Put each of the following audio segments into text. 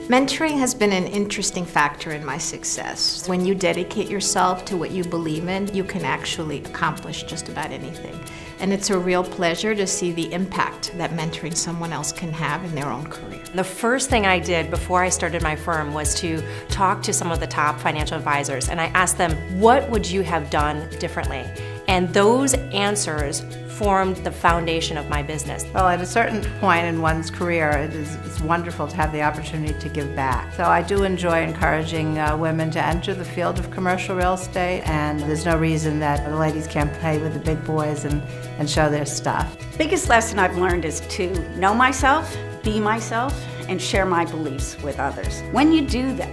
Mentoring has been an interesting factor in my success. When you dedicate yourself to what you believe in, you can actually accomplish just about anything. And it's a real pleasure to see the impact that mentoring someone else can have in their own career. The first thing I did before I started my firm was to talk to some of the top financial advisors, and I asked them, what would you have done differently? And those answers formed the foundation of my business. Well, at a certain point in one's career, it's wonderful to have the opportunity to give back. So I do enjoy encouraging women to enter the field of commercial real estate, and there's no reason that the ladies can't play with the big boys and show their stuff. Biggest lesson I've learned is to know myself, be myself, and share my beliefs with others. When you do that,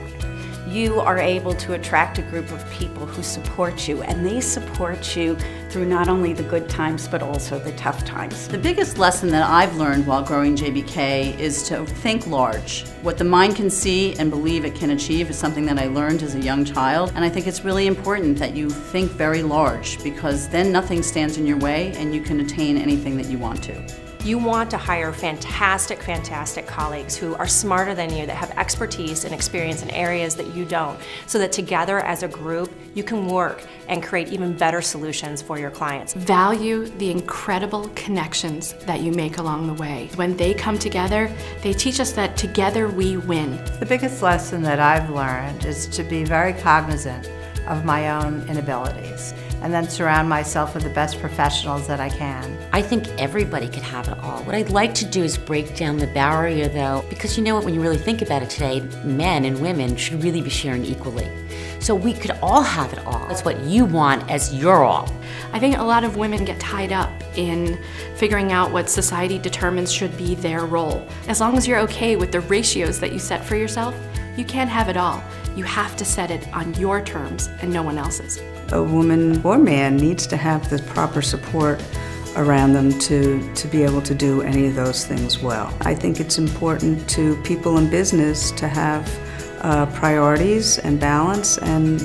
you are able to attract a group of people who support you, and they support you through not only the good times, but also the tough times. The biggest lesson that I've learned while growing JBK is to think large. What the mind can see and believe it can achieve is something that I learned as a young child, and I think it's really important that you think very large, because then nothing stands in your way and you can attain anything that you want to. You want to hire fantastic colleagues who are smarter than you, that have expertise and experience in areas that you don't, so that together as a group, you can work and create even better solutions for your clients. Value the incredible connections that you make along the way. When they come together, they teach us that together we win. The biggest lesson that I've learned is to be very cognizant of my own inabilities, and then surround myself with the best professionals that I can. I think everybody could have it all. What I'd like to do is break down the barrier, though, because you know what, when you really think about it today, men and women should really be sharing equally. So we could all have it all. It's what you want as your all. I think a lot of women get tied up in figuring out what society determines should be their role. As long as you're okay with the ratios that you set for yourself, you can't have it all. You have to set it on your terms and no one else's. A woman or man needs to have the proper support around them to be able to do any of those things well. I think it's important to people in business to have priorities and balance and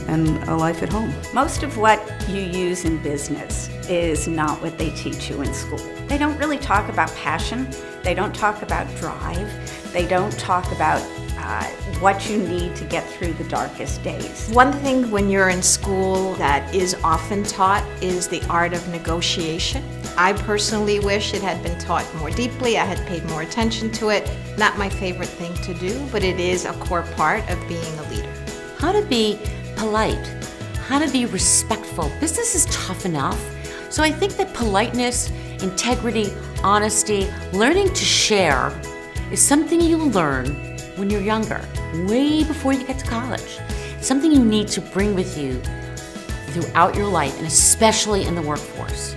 a life at home. Most of what you use in business is not what they teach you in school. They don't really talk about passion. They don't talk about drive. They don't talk about what you need to get through the darkest days. One thing when you're in school that is often taught is the art of negotiation. I personally wish it had been taught more deeply. I had paid more attention to it. Not my favorite thing to do, but it is a core part of being a leader. How to be polite, how to be respectful. Business is tough enough. So I think that politeness, integrity, honesty, learning to share is something you learn when you're younger, way before you get to college. It's something you need to bring with you throughout your life, and especially in the workforce.